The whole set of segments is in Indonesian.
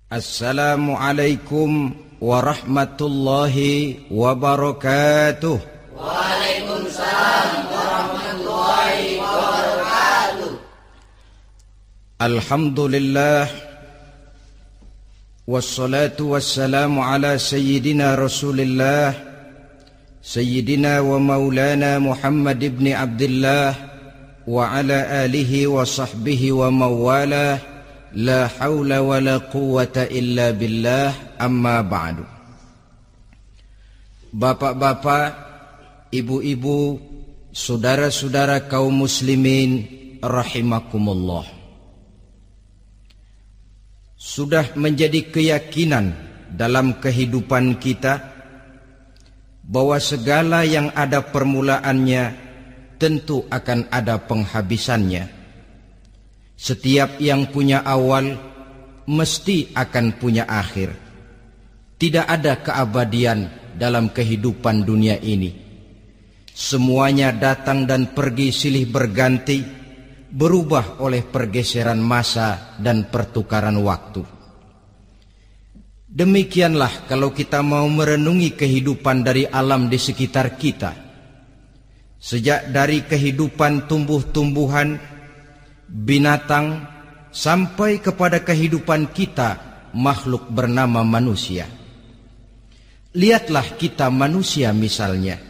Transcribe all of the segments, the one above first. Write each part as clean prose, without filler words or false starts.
Assalamualaikum warahmatullahi wabarakatuh. Waalaikumsalam warahmatullahi wabarakatuh. Alhamdulillah wassalatu wassalamu ala sayyidina Rasulillah sayyidina wa maulana Muhammad ibn Abdullah wa ala alihi wa sahbihi wa mawalah. La haula wa la quwwata illa billah, amma ba'du. Bapak-bapak, ibu-ibu, saudara-saudara kaum muslimin rahimakumullah. Sudah menjadi keyakinan dalam kehidupan kita bahwa segala yang ada permulaannya tentu akan ada penghabisannya. Setiap yang punya awal mesti akan punya akhir. Tidak ada keabadian dalam kehidupan dunia ini. Semuanya datang dan pergi silih berganti, berubah oleh pergeseran masa dan pertukaran waktu. Demikianlah kalau kita mau merenungi kehidupan dari alam di sekitar kita. Sejak dari kehidupan tumbuh-tumbuhan, binatang, sampai kepada kehidupan kita, makhluk bernama manusia. Lihatlah kita manusia misalnya.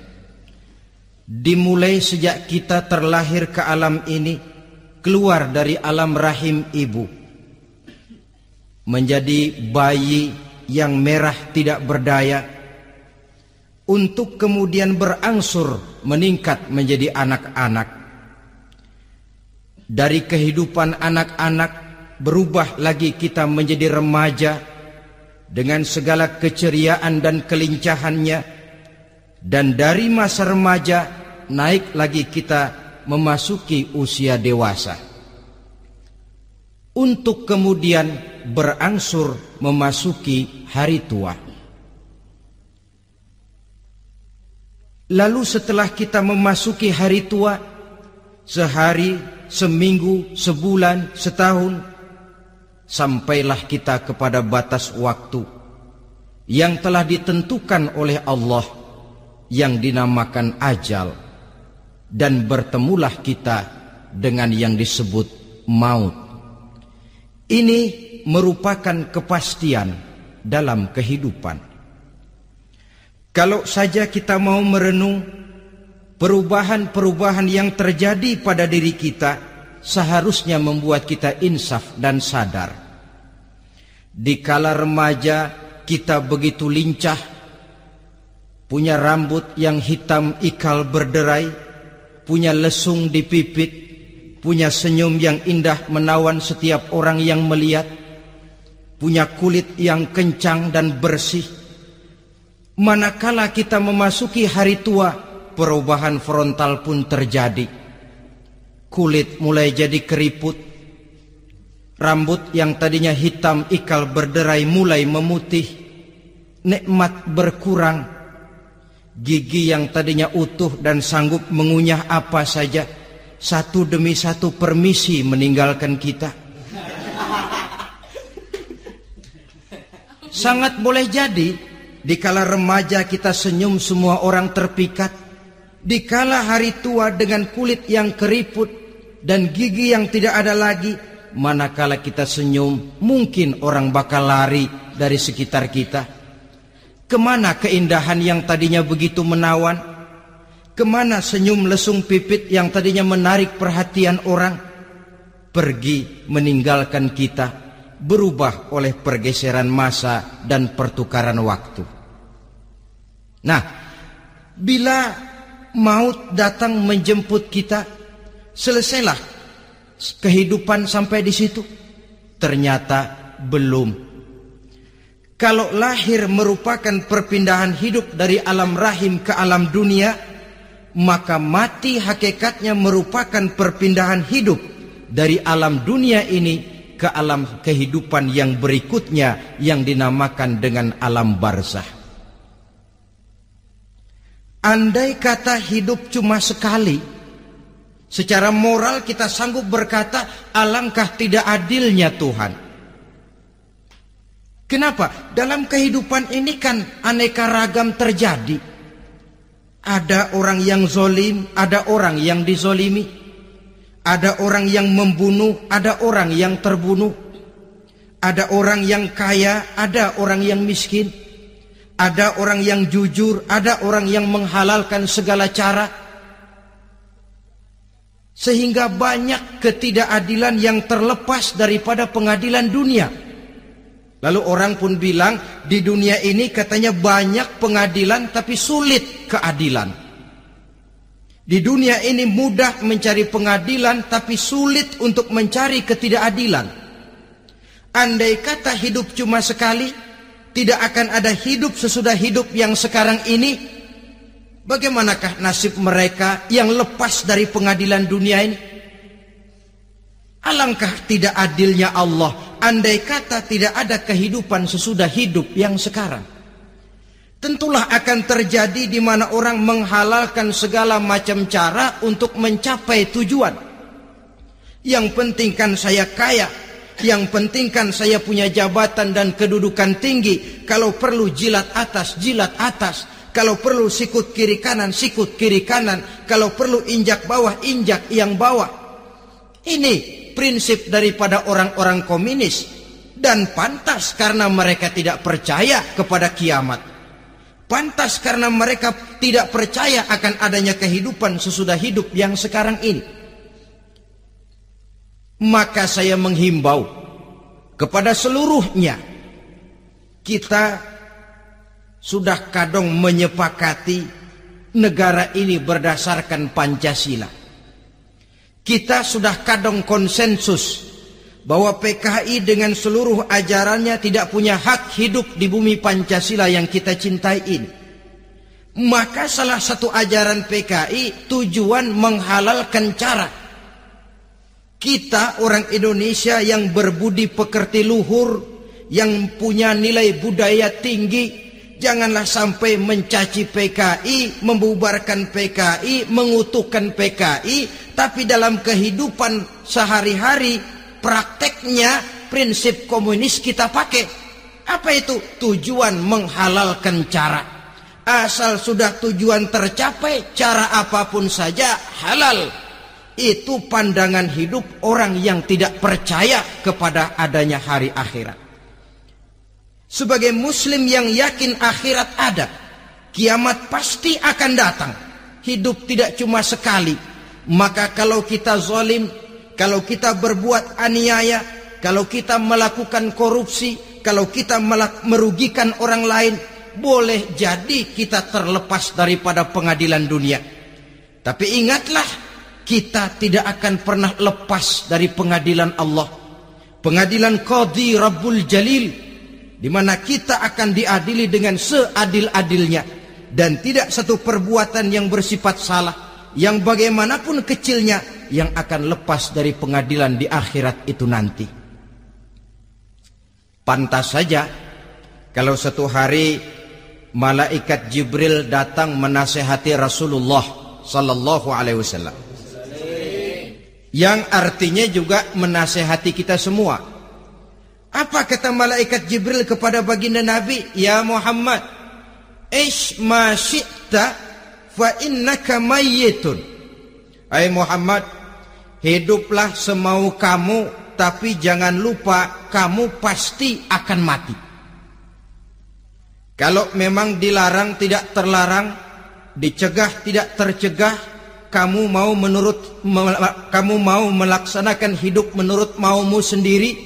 Dimulai sejak kita terlahir ke alam ini, keluar dari alam rahim ibu, menjadi bayi yang merah tidak berdaya, untuk kemudian berangsur meningkat menjadi anak-anak. Dari kehidupan anak-anak berubah lagi kita menjadi remaja dengan segala keceriaan dan kelincahannya, dan dari masa remaja naik lagi kita memasuki usia dewasa, untuk kemudian berangsur memasuki hari tua. Lalu setelah kita memasuki hari tua, sehari, seminggu, sebulan, setahun, sampailah kita kepada batas waktu yang telah ditentukan oleh Allah, yang dinamakan ajal, dan bertemulah kita dengan yang disebut maut. Ini merupakan kepastian dalam kehidupan. Kalau saja kita mau merenung perubahan-perubahan yang terjadi pada diri kita, seharusnya membuat kita insaf dan sadar. Di kala remaja kita begitu lincah, punya rambut yang hitam ikal berderai, punya lesung di pipit, punya senyum yang indah menawan setiap orang yang melihat, punya kulit yang kencang dan bersih. Manakala kita memasuki hari tua, perubahan frontal pun terjadi. Kulit mulai jadi keriput, rambut yang tadinya hitam ikal berderai mulai memutih, nikmat berkurang, gigi yang tadinya utuh dan sanggup mengunyah apa saja, satu demi satu permisi meninggalkan kita. Sangat boleh jadi dikala remaja kita senyum semua orang terpikat, dikala hari tua dengan kulit yang keriput dan gigi yang tidak ada lagi, manakala kita senyum mungkin orang bakal lari dari sekitar kita. Kemana keindahan yang tadinya begitu menawan? Kemana senyum lesung pipit yang tadinya menarik perhatian orang? Pergi meninggalkan kita, berubah oleh pergeseran masa dan pertukaran waktu. Nah, bila maut datang menjemput kita, selesailah kehidupan sampai di situ? Ternyata belum. Kalau lahir merupakan perpindahan hidup dari alam rahim ke alam dunia, maka mati hakikatnya merupakan perpindahan hidup dari alam dunia ini ke alam kehidupan yang berikutnya, yang dinamakan dengan alam barzah. Andai kata hidup cuma sekali, secara moral kita sanggup berkata, alangkah tidak adilnya Tuhan. Kenapa? Dalam kehidupan ini kan aneka ragam terjadi. Ada orang yang zolim, ada orang yang dizolimi. Ada orang yang membunuh, ada orang yang terbunuh. Ada orang yang kaya, ada orang yang miskin. Ada orang yang jujur, ada orang yang menghalalkan segala cara. Sehingga banyak ketidakadilan yang terlepas daripada pengadilan dunia. Lalu orang pun bilang, di dunia ini katanya banyak pengadilan tapi sulit keadilan. Di dunia ini mudah mencari pengadilan tapi sulit untuk mencari ketidakadilan. Andai kata hidup cuma sekali, tidak akan ada hidup sesudah hidup yang sekarang ini. Bagaimanakah nasib mereka yang lepas dari pengadilan dunia ini? Alangkah tidak adilnya Allah, andai kata tidak ada kehidupan sesudah hidup yang sekarang. Tentulah akan terjadi di mana orang menghalalkan segala macam cara untuk mencapai tujuan. Yang penting kan saya kaya, yang penting kan saya punya jabatan dan kedudukan tinggi. Kalau perlu jilat atas, jilat atas. Kalau perlu sikut kiri kanan, sikut kiri kanan. Kalau perlu injak bawah, injak yang bawah. Ini prinsip daripada orang-orang komunis. Dan pantas karena mereka tidak percaya kepada kiamat. Pantas karena mereka tidak percaya akan adanya kehidupan sesudah hidup yang sekarang ini. Maka saya menghimbau kepada seluruhnya, kita sudah kadung menyepakati negara ini berdasarkan Pancasila. Kita sudah kadung konsensus bahwa PKI dengan seluruh ajarannya tidak punya hak hidup di bumi Pancasila yang kita cintai ini. Maka salah satu ajaran PKI tujuan menghalalkan cara. Kita orang Indonesia yang berbudi pekerti luhur, yang punya nilai budaya tinggi, janganlah sampai mencaci PKI, membubarkan PKI, mengutuhkan PKI, tapi dalam kehidupan sehari-hari prakteknya prinsip komunis kita pakai. Apa itu? Tujuan menghalalkan cara. Asal sudah tujuan tercapai, cara apapun saja halal. Itu pandangan hidup orang yang tidak percaya kepada adanya hari akhirat. Sebagai muslim yang yakin akhirat ada, kiamat pasti akan datang. Hidup tidak cuma sekali. Maka kalau kita zalim, kalau kita berbuat aniaya, kalau kita melakukan korupsi, kalau kita merugikan orang lain, boleh jadi kita terlepas daripada pengadilan dunia. Tapi ingatlah, kita tidak akan pernah lepas dari pengadilan Allah. Pengadilan Qadhi Rabbul Jalil, di mana kita akan diadili dengan seadil-adilnya. Dan tidak satu perbuatan yang bersifat salah, yang bagaimanapun kecilnya, yang akan lepas dari pengadilan di akhirat itu nanti. Pantas saja kalau satu hari malaikat Jibril datang menasihati Rasulullah sallallahu alaihi wasallam, yang artinya juga menasihati kita semua. Apa kata malaikat Jibril kepada baginda Nabi? Ya Muhammad, ish ma syi'ta fa innaka mayyitun. Hai Muhammad, hiduplah semau kamu, tapi jangan lupa kamu pasti akan mati. Kalau memang dilarang tidak terlarang, dicegah tidak tercegah, kamu mau melaksanakan hidup menurut maumu sendiri,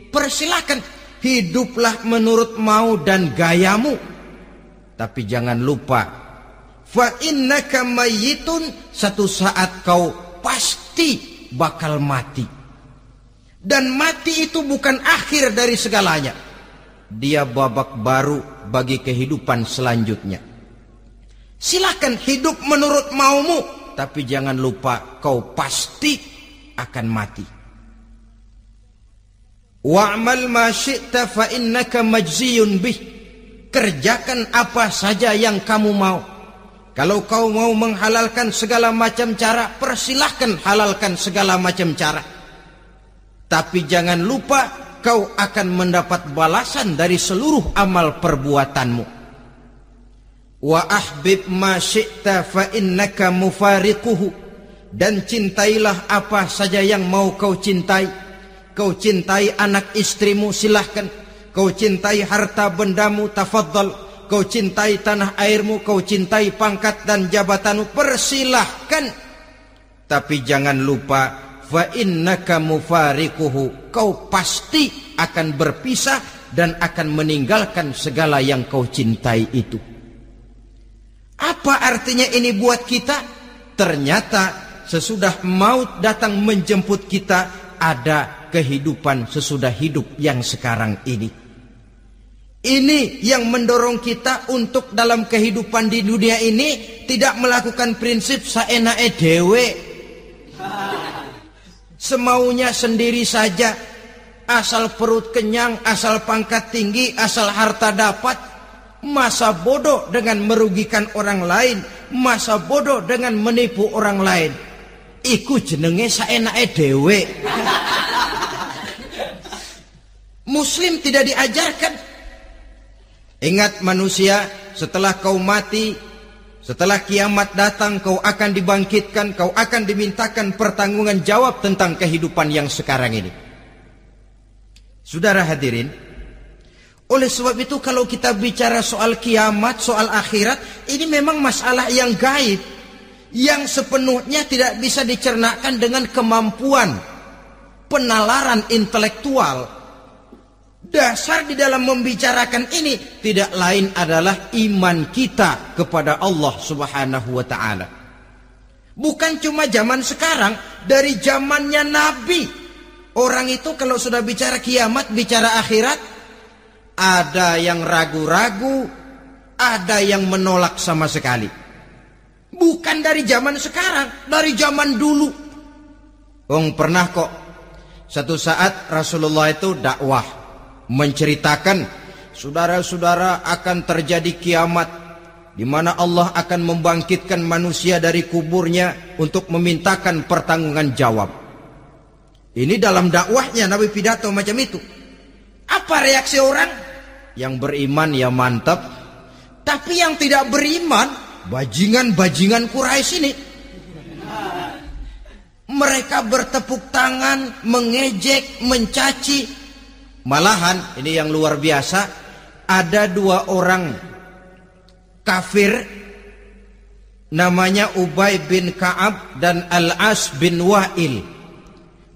persilakan, hiduplah menurut mau dan gayamu. Tapi jangan lupa, fa innaka mayyitun, satu saat kau pasti bakal mati. Dan mati itu bukan akhir dari segalanya. Dia babak baru bagi kehidupan selanjutnya. Silakan hidup menurut maumu, tapi jangan lupa kau pasti akan mati. Wa'mal ma syi'ta fa innaka majziyun bih. Kerjakan apa saja yang kamu mau. Kalau kau mau menghalalkan segala macam cara, persilahkan halalkan segala macam cara. Tapi jangan lupa kau akan mendapat balasan dari seluruh amal perbuatanmu. Wa ahbib ma syi'ta fa innaka mufariquhu, dan cintailah apa saja yang mau kau cintai. Kau cintai anak istrimu, silahkan. Kau cintai harta bendamu, tafadhal. Kau cintai tanah airmu, kau cintai pangkat dan jabatanmu, persilahkan. Tapi jangan lupa, fa innaka mufariquhu, kau pasti akan berpisah dan akan meninggalkan segala yang kau cintai itu. Apa artinya ini buat kita? Ternyata sesudah maut datang menjemput kita, ada kehidupan sesudah hidup yang sekarang ini. Ini yang mendorong kita untuk dalam kehidupan di dunia ini tidak melakukan prinsip saenake dhewe, semaunya sendiri saja, asal perut kenyang, asal pangkat tinggi, asal harta dapat. Masa bodoh dengan merugikan orang lain, masa bodoh dengan menipu orang lain. Iku jenenge saenake dhewe. Muslim tidak diajarkan. Ingat manusia, setelah kau mati, setelah kiamat datang, kau akan dibangkitkan, kau akan dimintakan pertanggungan jawab tentang kehidupan yang sekarang ini. Saudara hadirin, oleh sebab itu kalau kita bicara soal kiamat, soal akhirat, ini memang masalah yang gaib, yang sepenuhnya tidak bisa dicernakan dengan kemampuan penalaran intelektual. Dasar di dalam membicarakan ini tidak lain adalah iman kita kepada Allah Subhanahu wa ta'ala. Bukan cuma zaman sekarang, dari zamannya Nabi. Orang itu kalau sudah bicara kiamat, bicara akhirat, ada yang ragu-ragu, ada yang menolak sama sekali. Bukan dari zaman sekarang, dari zaman dulu. Pernah kok satu saat Rasulullah itu dakwah, menceritakan, saudara-saudara, akan terjadi kiamat di mana Allah akan membangkitkan manusia dari kuburnya untuk memintakan pertanggungan jawab. Ini dalam dakwahnya Nabi pidato macam itu. Apa reaksi orang? Yang beriman ya mantap, tapi yang tidak beriman, bajingan-bajingan Quraisy ini, mereka bertepuk tangan, mengejek, mencaci. Malahan ini yang luar biasa, ada dua orang kafir namanya Ubay bin Ka'ab dan Al-As bin Wa'il.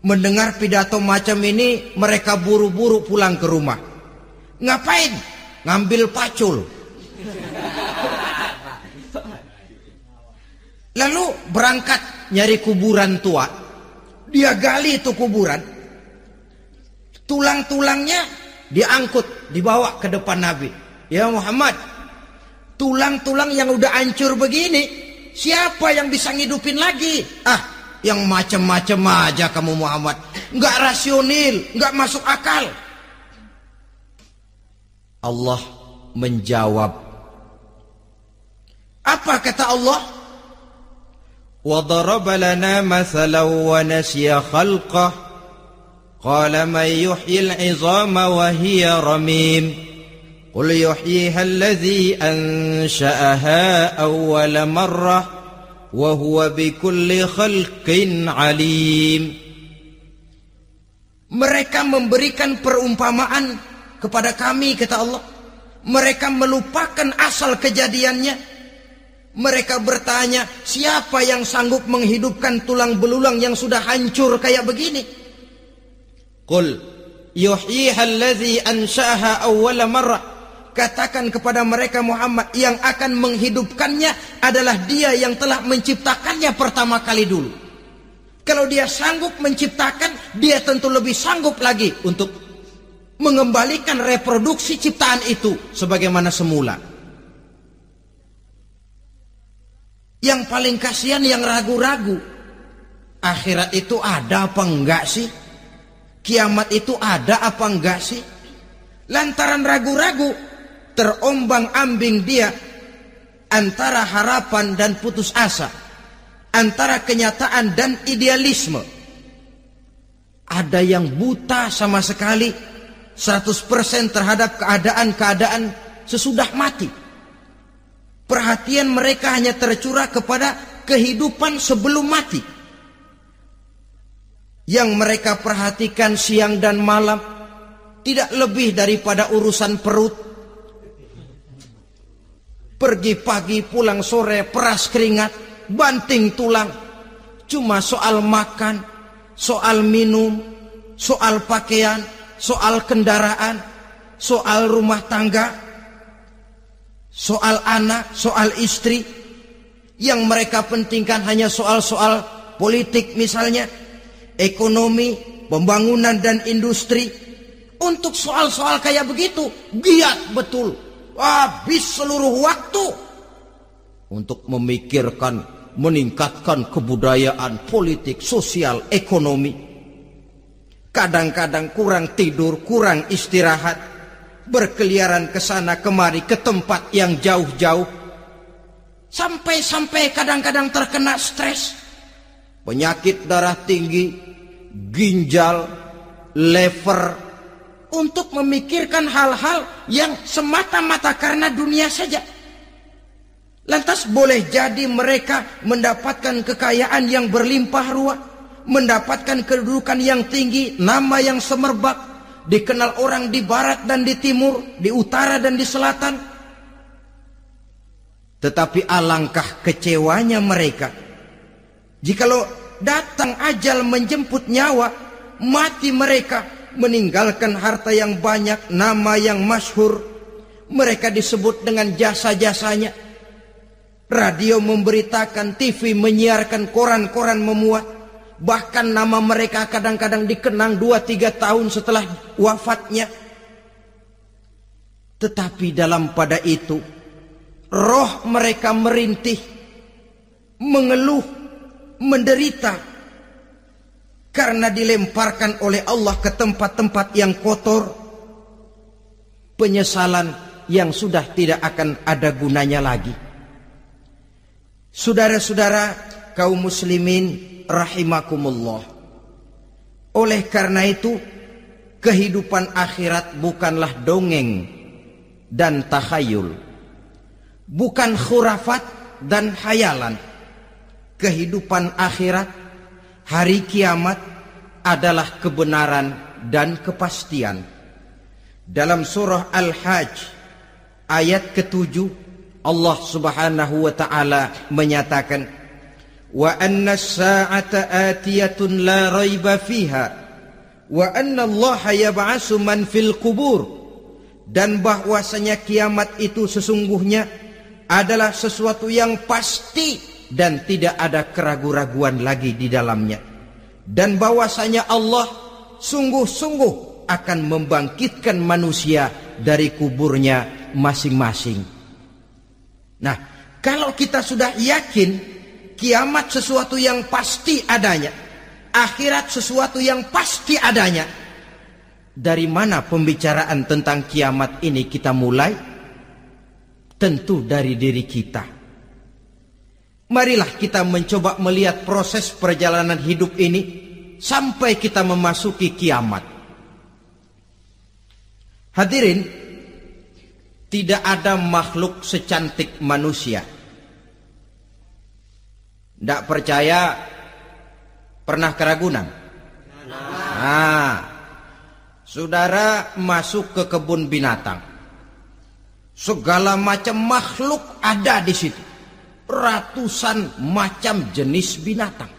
Mendengar pidato macam ini, mereka buru-buru pulang ke rumah. Ngapain? Ngambil pacul. Lalu berangkat nyari kuburan tua. Dia gali itu kuburan. Tulang-tulangnya diangkut, dibawa ke depan Nabi. Ya Muhammad, tulang-tulang yang udah hancur begini, siapa yang bisa ngidupin lagi? Yang macam-macam aja kamu Muhammad. Nggak rasional, nggak masuk akal. Allah menjawab. Apa kata Allah? وَضَرَبَ لَنَا مَثَلًا وَنَسِيَ خَلْقَهُ قَالَ مَنْ يُحْيِي الْعِظَامَ وَهِيَ رَمِيمٌ قُلْ يُحْيِيهَا الَّذِي أَنْشَأَهَا أَوَّلَ مَرَّةٍ وَهُوَ بِكُلِّ خَلْقٍ عَلِيمٌ. Mereka memberikan perumpamaan kepada kami, kata Allah. Mereka melupakan asal kejadiannya. Mereka bertanya, siapa yang sanggup menghidupkan tulang belulang yang sudah hancur kayak begini? Qul yuhyiha allazi ansha'aha awwala marrah. Katakan kepada mereka Muhammad, yang akan menghidupkannya adalah Dia yang telah menciptakannya pertama kali dulu. Kalau Dia sanggup menciptakan, Dia tentu lebih sanggup lagi untuk mengembalikan reproduksi ciptaan itu sebagaimana semula. Yang paling kasihan yang ragu-ragu. Akhirat itu ada apa enggak sih? Kiamat itu ada apa enggak sih? Lantaran ragu-ragu, terombang-ambing dia antara harapan dan putus asa, antara kenyataan dan idealisme. Ada yang buta sama sekali, 100% terhadap keadaan-keadaan sesudah mati. Perhatian mereka hanya tercurah kepada kehidupan sebelum mati. Yang mereka perhatikan siang dan malam tidak lebih daripada urusan perut. Pergi pagi, pulang sore, peras keringat, banting tulang. Cuma soal makan, soal minum, soal pakaian, soal kendaraan, soal rumah tangga, soal anak, soal istri. Yang mereka pentingkan hanya soal-soal politik misalnya, ekonomi, pembangunan dan industri. Untuk soal-soal kayak begitu, giat betul. Habis seluruh waktu untuk memikirkan, meningkatkan kebudayaan, politik, sosial, ekonomi. Kadang-kadang kurang tidur, kurang istirahat, berkeliaran ke sana kemari ke tempat yang jauh-jauh. Sampai-sampai kadang-kadang terkena stres, penyakit darah tinggi, ginjal, lever, untuk memikirkan hal-hal yang semata-mata karena dunia saja. Lantas boleh jadi mereka mendapatkan kekayaan yang berlimpah ruah, mendapatkan kedudukan yang tinggi, nama yang semerbak, dikenal orang di barat dan di timur, di utara dan di selatan. Tetapi alangkah kecewanya mereka jikalau datang ajal menjemput nyawa, mati mereka, meninggalkan harta yang banyak, nama yang masyhur. Mereka disebut dengan jasa-jasanya. Radio memberitakan, TV menyiarkan, koran-koran memuat. Bahkan nama mereka kadang-kadang dikenang 2-3 tahun setelah wafatnya. Tetapi dalam pada itu, roh mereka merintih, mengeluh, menderita, karena dilemparkan oleh Allah ke tempat-tempat yang kotor. Penyesalan yang sudah tidak akan ada gunanya lagi. Saudara-saudara kaum muslimin rahimakumullah. Oleh karena itu, kehidupan akhirat bukanlah dongeng dan takhayul, bukan khurafat dan hayalan. Kehidupan akhirat, hari kiamat adalah kebenaran dan kepastian. Dalam surah Al-Hajj ayat ke-7, Allah Subhanahu wa taala menyatakan, wa anna as-sa'ata atiyatun la raiba fiha wa anna Allah yab'atsu man fil qubur. Dan bahwasanya kiamat itu sesungguhnya adalah sesuatu yang pasti dan tidak ada keraguan-raguan lagi di dalamnya. Dan bahwasanya Allah sungguh-sungguh akan membangkitkan manusia dari kuburnya masing-masing. Nah, kalau kita sudah yakin kiamat sesuatu yang pasti adanya, akhirat sesuatu yang pasti adanya, dari mana pembicaraan tentang kiamat ini kita mulai? Tentu dari diri kita. Marilah kita mencoba melihat proses perjalanan hidup ini sampai kita memasuki kiamat. Hadirin, tidak ada makhluk secantik manusia. Tidak percaya, pernah ke Ragunan? Nah, saudara masuk ke kebun binatang, segala macam makhluk ada di situ. Ratusan macam jenis binatang.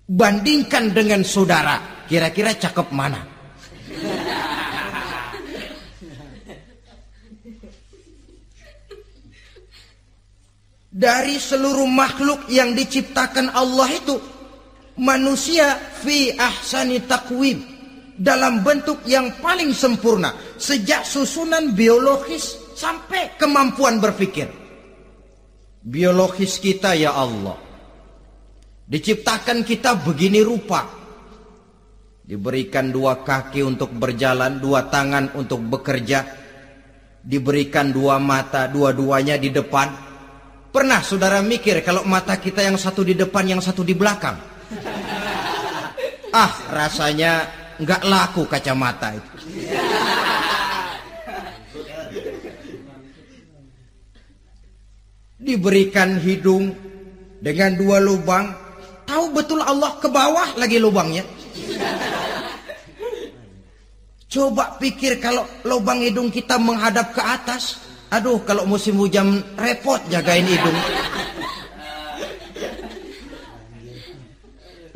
Bandingkan dengan saudara, kira-kira cakep mana? Dari seluruh makhluk yang diciptakan Allah itu, manusia fi ahsani taqwim, dalam bentuk yang paling sempurna, sejak susunan biologis sampai kemampuan berpikir. Biologis kita, ya Allah, diciptakan kita begini rupa. Diberikan 2 kaki untuk berjalan, 2 tangan untuk bekerja, diberikan 2 mata, dua-duanya di depan. Pernah saudara mikir kalau mata kita yang satu di depan, yang satu di belakang? Rasanya nggak laku kacamata itu. Diberikan hidung dengan 2 lubang, tahu betul Allah ke bawah lagi lubangnya. Coba pikir kalau lubang hidung kita menghadap ke atas. Aduh, kalau musim hujan repot jagain hidung.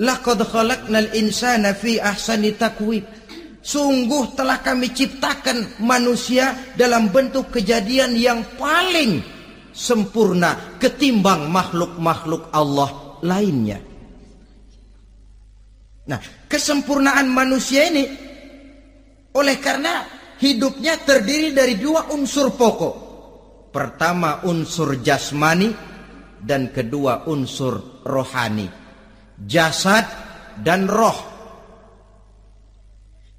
Laqad khalaqnal insana fi ahsani taqwim. Sungguh telah kami ciptakan manusia dalam bentuk kejadian yang paling sempurna ketimbang makhluk-makhluk Allah lainnya. Nah, kesempurnaan manusia ini oleh karena hidupnya terdiri dari 2 unsur pokok. Pertama unsur jasmani dan kedua unsur rohani. Jasad dan roh.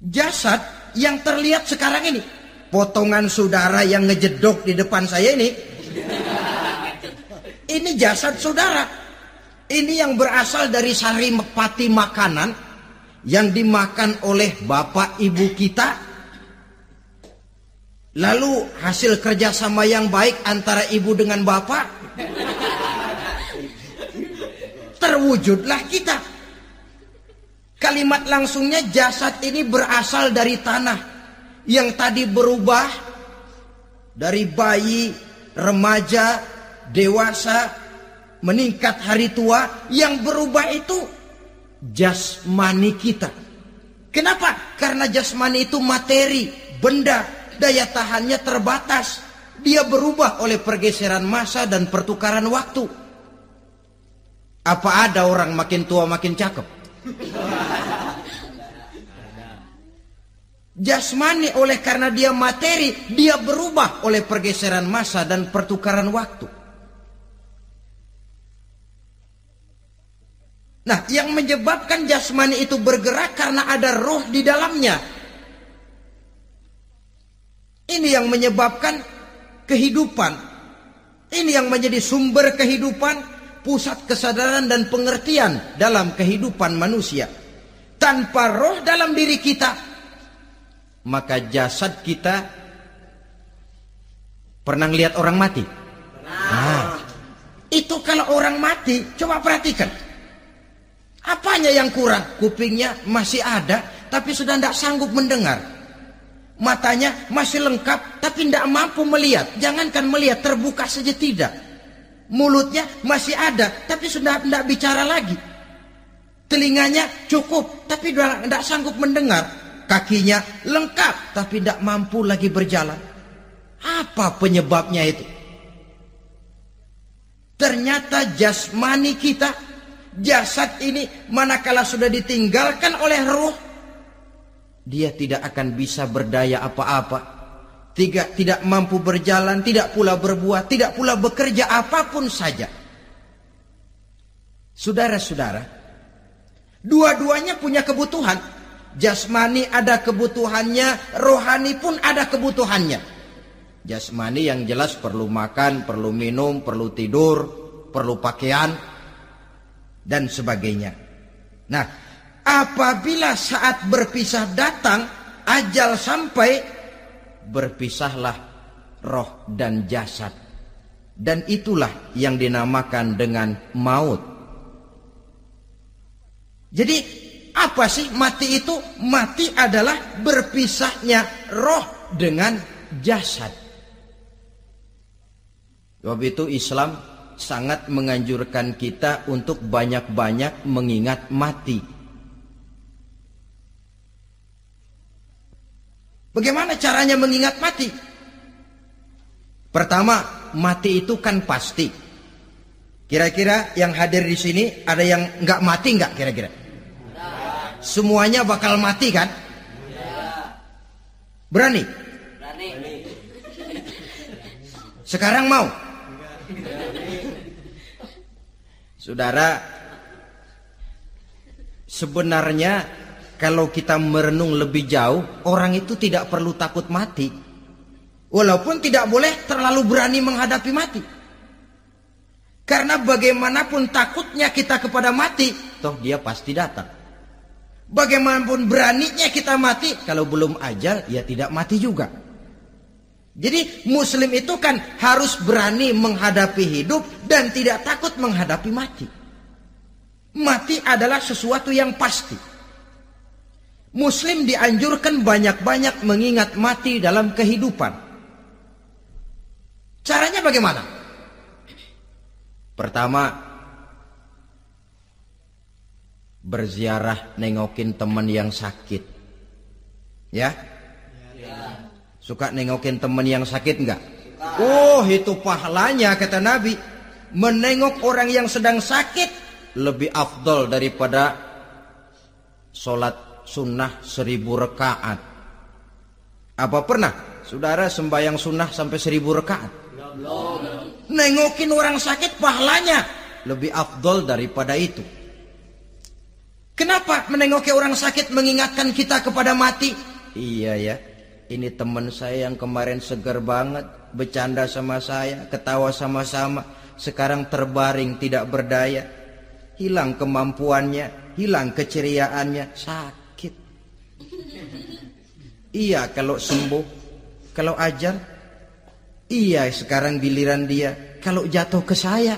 Jasad yang terlihat sekarang ini, potongan saudara yang ngejedok di depan saya ini jasad saudara. Ini yang berasal dari saripati makanan yang dimakan oleh bapak ibu kita. Lalu hasil kerjasama yang baik antara ibu dengan bapak, terwujudlah kita. Kalimat langsungnya jasad ini berasal dari tanah yang tadi berubah dari bayi, remaja, dewasa, meningkat hari tua. Yang berubah itu jasmani kita. Kenapa? Karena jasmani itu materi, benda, daya tahannya terbatas. Dia berubah oleh pergeseran masa dan pertukaran waktu. Apa ada orang makin tua makin cakep? Jasmani oleh karena dia materi, dia berubah oleh pergeseran masa dan pertukaran waktu. Nah, yang menyebabkan jasmani itu bergerak karena ada roh di dalamnya. Ini yang menyebabkan kehidupan. Ini yang menjadi sumber kehidupan, pusat kesadaran dan pengertian dalam kehidupan manusia. Tanpa roh dalam diri kita, maka jasad kita pernah lihat orang mati? Nah, itu kalau orang mati, coba perhatikan. Apanya yang kurang? Kupingnya masih ada, tapi sudah tidak sanggup mendengar. Matanya masih lengkap, tapi tidak mampu melihat. Jangankan melihat, terbuka saja tidak. Mulutnya masih ada, tapi sudah tidak bicara lagi. Telinganya cukup, tapi sudah tidak sanggup mendengar. Kakinya lengkap, tapi tidak mampu lagi berjalan. Apa penyebabnya itu? Ternyata jasmani kita, jasad ini manakala sudah ditinggalkan oleh ruh, dia tidak akan bisa berdaya apa-apa, tidak mampu berjalan, tidak pula berbuat, tidak pula bekerja apapun saja. Saudara-saudara, dua-duanya punya kebutuhan. Jasmani ada kebutuhannya, rohani pun ada kebutuhannya. Jasmani yang jelas perlu makan, perlu minum, perlu tidur, perlu pakaian, dan sebagainya. Nah, apabila saat berpisah datang, ajal sampai, berpisahlah roh dan jasad. Dan itulah yang dinamakan dengan maut. Jadi, apa sih mati itu? Mati adalah berpisahnya roh dengan jasad. Sebab itu Islam sangat menganjurkan kita untuk banyak-banyak mengingat mati. Bagaimana caranya mengingat mati? Pertama, mati itu kan pasti. Kira-kira yang hadir di sini ada yang nggak mati nggak kira-kira? Semuanya bakal mati kan? Berani? Berani. Sekarang mau? Saudara, sebenarnya kalau kita merenung lebih jauh, orang itu tidak perlu takut mati. Walaupun tidak boleh terlalu berani menghadapi mati. Karena bagaimanapun takutnya kita kepada mati, toh dia pasti datang. Bagaimanapun beraninya kita mati, kalau belum ajal ya tidak mati juga. Jadi muslim itu kan harus berani menghadapi hidup dan tidak takut menghadapi mati. Mati adalah sesuatu yang pasti. Muslim dianjurkan banyak-banyak mengingat mati dalam kehidupan. Caranya bagaimana? Pertama, berziarah, nengokin teman yang sakit. Ya? Suka nengokin teman yang sakit enggak? Oh, itu pahalanya kata Nabi. Menengok orang yang sedang sakit lebih afdol daripada sholat sunnah 1000 rakaat. Apa pernah saudara sembahyang sunnah sampai 1000 rakaat? Nengokin orang sakit pahalanya lebih afdol daripada itu. Kenapa menengoki orang sakit mengingatkan kita kepada mati? Iya ya, ini teman saya yang kemarin segar banget, bercanda sama saya, ketawa sama-sama, sekarang terbaring tidak berdaya, hilang kemampuannya, hilang keceriaannya, sakit. Iya kalau sembuh, kalau ajal, iya sekarang giliran dia, kalau jatuh ke saya.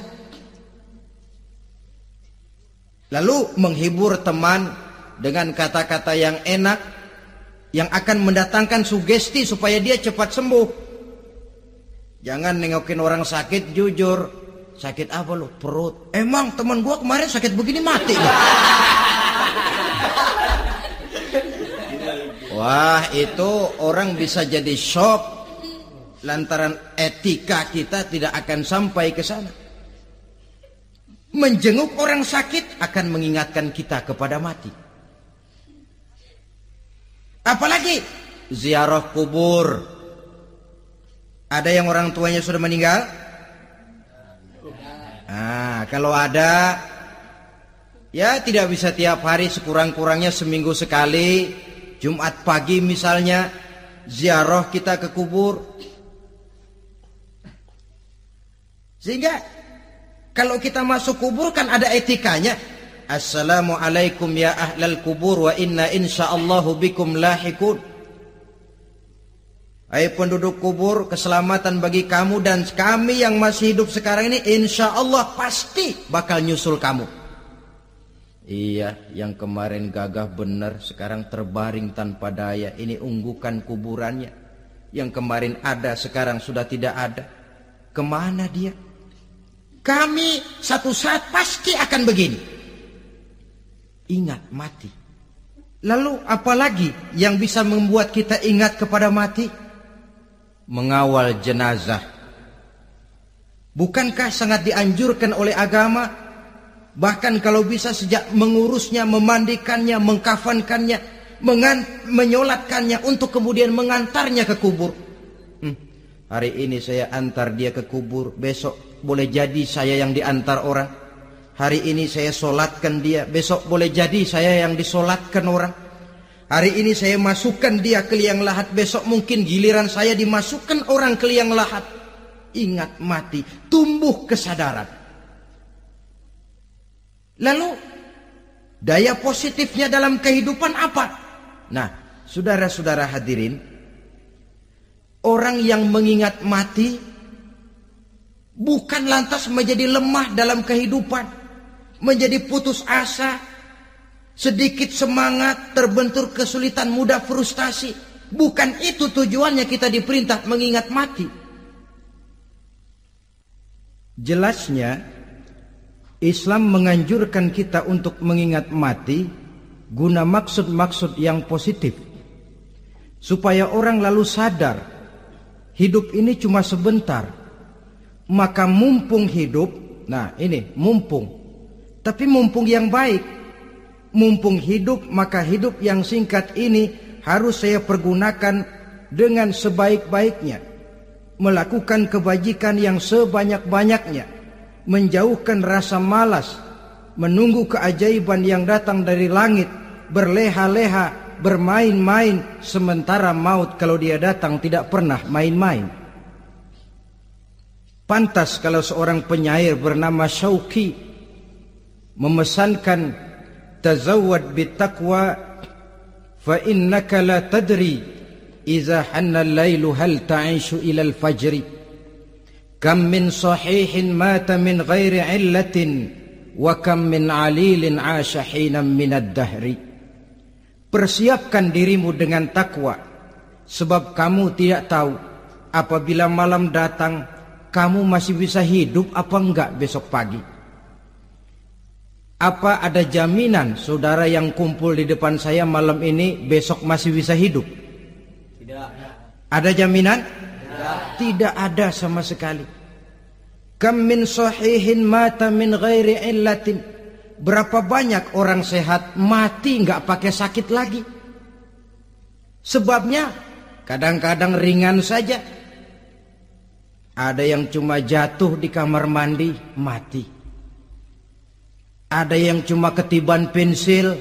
Lalu menghibur teman dengan kata-kata yang enak, yang akan mendatangkan sugesti supaya dia cepat sembuh. Jangan nengokin orang sakit, jujur. Sakit apa lo? Perut. Emang teman gua kemarin sakit begini mati. Wah, itu orang bisa jadi shock lantaran etika kita tidak akan sampai ke sana. Menjenguk orang sakit akan mengingatkan kita kepada mati. Apalagi ziarah kubur. Ada yang orang tuanya sudah meninggal? Kalau ada, ya tidak bisa tiap hari, sekurang-kurangnya seminggu sekali. Jumat pagi misalnya, ziarah kita ke kubur. Sehingga kalau kita masuk kubur kan ada etikanya. Assalamualaikum ya ahlal kubur wa inna insyaallahu bikum lahikun. Hai penduduk kubur, keselamatan bagi kamu dan kami yang masih hidup sekarang ini insyaallah pasti bakal nyusul kamu. Iya, yang kemarin gagah benar sekarang terbaring tanpa daya. Ini unggukan kuburannya. Yang kemarin ada sekarang sudah tidak ada. Kemana dia? Kami satu saat pasti akan begini. Ingat mati. Lalu apalagi yang bisa membuat kita ingat kepada mati? Mengawal jenazah. Bukankah sangat dianjurkan oleh agama? Bahkan kalau bisa sejak mengurusnya, memandikannya, mengkafankannya, menyolatkannya untuk kemudian mengantarnya ke kubur. Hari ini saya antar dia ke kubur, besok boleh jadi saya yang diantar orang. Hari ini saya solatkan dia, besok boleh jadi saya yang disolatkan orang. Hari ini saya masukkan dia ke liang lahat, besok mungkin giliran saya dimasukkan orang ke liang lahat. Ingat mati, tumbuh kesadaran. Lalu daya positifnya dalam kehidupan apa? Nah, saudara-saudara hadirin, orang yang mengingat mati bukan lantas menjadi lemah dalam kehidupan, menjadi putus asa, sedikit semangat, terbentur kesulitan, mudah frustasi. Bukan itu tujuannya kita diperintah mengingat mati. Jelasnya Islam menganjurkan kita untuk mengingat mati guna maksud-maksud yang positif, supaya orang lalu sadar hidup ini cuma sebentar. Maka mumpung hidup, nah ini mumpung, tapi mumpung yang baik. Mumpung hidup, maka hidup yang singkat ini harus saya pergunakan dengan sebaik-baiknya, melakukan kebajikan yang sebanyak-banyaknya, menjauhkan rasa malas, menunggu keajaiban yang datang dari langit, berleha-leha, bermain-main, sementara maut kalau dia datang tidak pernah main-main. Pantas kalau seorang penyair bernama Syauqi memesankan tazawwad bittaqwa fa innaka la tadri idza hanna al-lailu hal ta'ishu ila al-fajri kam min sahihin mata min ghairi illatin wa kam min alilin 'asha hinan min ad-dahri. Persiapkan dirimu dengan takwa, sebab kamu tidak tahu apabila malam datang kamu masih bisa hidup apa enggak besok pagi. Apa ada jaminan saudara yang kumpul di depan saya malam ini besok masih bisa hidup? Tidak. Ada jaminan? Tidak. Tidak ada sama sekali. Kam min sahihin mata min ghairi illatin. Berapa banyak orang sehat mati enggak pakai sakit lagi. Sebabnya kadang-kadang ringan saja. Ada yang cuma jatuh di kamar mandi mati. Ada yang cuma ketiban pensil.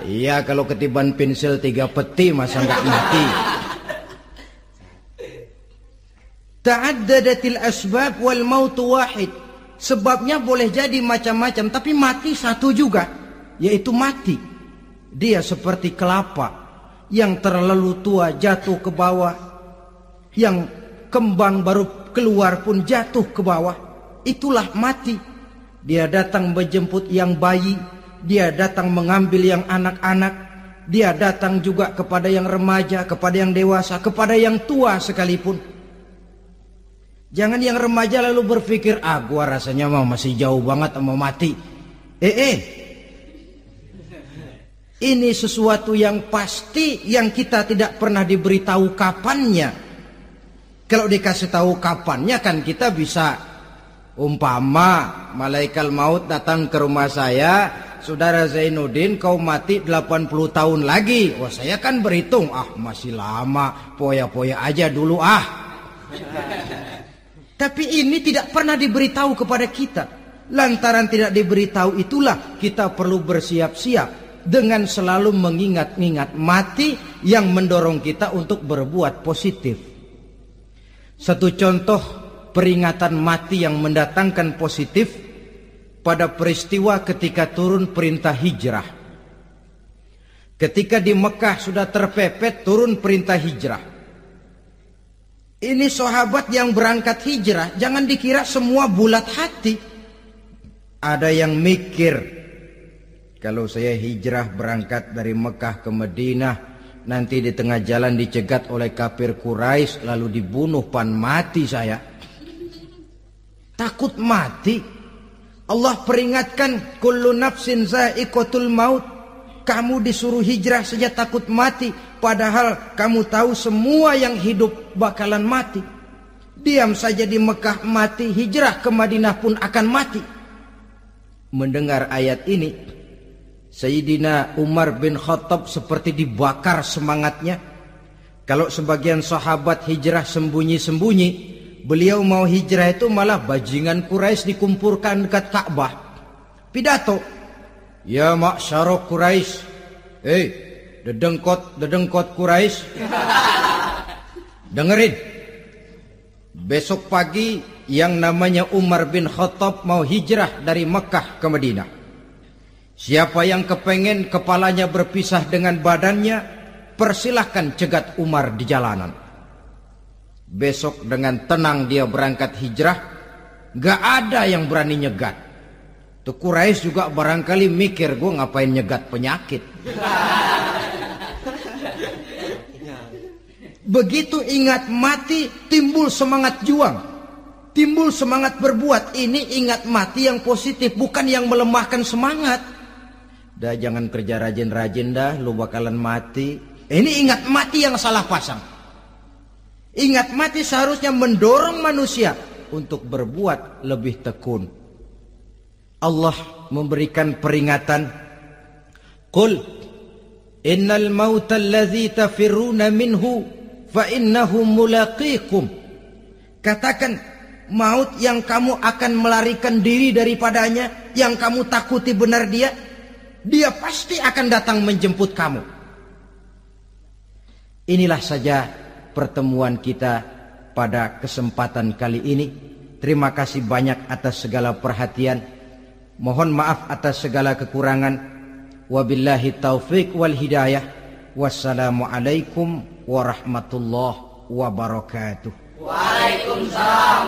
Iya, kalau ketiban pensil 3 peti masa enggak mati. Ta'addadatil asbab wal mautu wahid. Sebabnya boleh jadi macam-macam, tapi mati satu juga, yaitu mati. Dia seperti kelapa yang terlalu tua jatuh ke bawah, yang kembang baru keluar pun jatuh ke bawah. Itulah mati. Dia datang menjemput yang bayi, dia datang mengambil yang anak-anak, dia datang juga kepada yang remaja, kepada yang dewasa, kepada yang tua sekalipun. Jangan yang remaja lalu berpikir, gua rasanya masih jauh banget mau mati. Ini sesuatu yang pasti yang kita tidak pernah diberitahu kapannya. Kalau dikasih tahu kapannya kan kita bisa, umpama malaikat maut datang ke rumah saya, saudara Zainuddin kau mati 80 tahun lagi. Wah, saya kan berhitung, masih lama, poya-poya aja dulu Tapi ini tidak pernah diberitahu kepada kita. Lantaran tidak diberitahu itulah kita perlu bersiap-siap dengan selalu mengingat-ingat mati yang mendorong kita untuk berbuat positif. Satu contoh peringatan mati yang mendatangkan positif pada peristiwa ketika turun perintah hijrah. Ketika di Mekah sudah terpepet turun perintah hijrah. Ini sahabat yang berangkat hijrah, jangan dikira semua bulat hati. Ada yang mikir, kalau saya hijrah berangkat dari Mekah ke Madinah, nanti di tengah jalan dicegat oleh kafir Quraisy lalu dibunuh, mati saya. Takut mati. Allah peringatkan, kullu nafsin za'iqatul maut. Kamu disuruh hijrah saja takut mati, padahal kamu tahu semua yang hidup bakalan mati. Diam saja di Mekah mati, hijrah ke Madinah pun akan mati. Mendengar ayat ini, Sayyidina Umar bin Khattab seperti dibakar semangatnya. Kalau sebagian sahabat hijrah sembunyi-sembunyi, beliau mau hijrah itu malah bajingan Quraisy dikumpulkan dekat Ka'bah. Pidato, ya ma'syara Quraisy, dedengkot Quraisy, dengerin. Besok pagi yang namanya Umar bin Khattab mau hijrah dari Mekah ke Madinah. Siapa yang kepengen kepalanya berpisah dengan badannya, persilahkan cegat Umar di jalanan. Besok dengan tenang dia berangkat hijrah, gak ada yang berani nyegat. Tuh Quraisy juga barangkali mikir, gue ngapain nyegat penyakit. Begitu ingat mati, timbul semangat juang, timbul semangat berbuat. Ini ingat mati yang positif, bukan yang melemahkan semangat. Dah jangan kerja rajin-rajin dah, lu bakalan mati. Ini ingat mati yang salah pasang. Ingat mati seharusnya mendorong manusia untuk berbuat lebih tekun. Allah memberikan peringatan, qul innal mauta allazi tafirruna minhu fa innahu mulaqikum. Katakan, maut yang kamu akan melarikan diri daripadanya, yang kamu takuti benar dia pasti akan datang menjemput kamu. Inilah saja pertemuan kita pada kesempatan kali ini. Terima kasih banyak atas segala perhatian. Mohon maaf atas segala kekurangan. Wabillahi taufik wal hidayah. Wassalamualaikum warahmatullahi wabarakatuh. Waalaikumsalam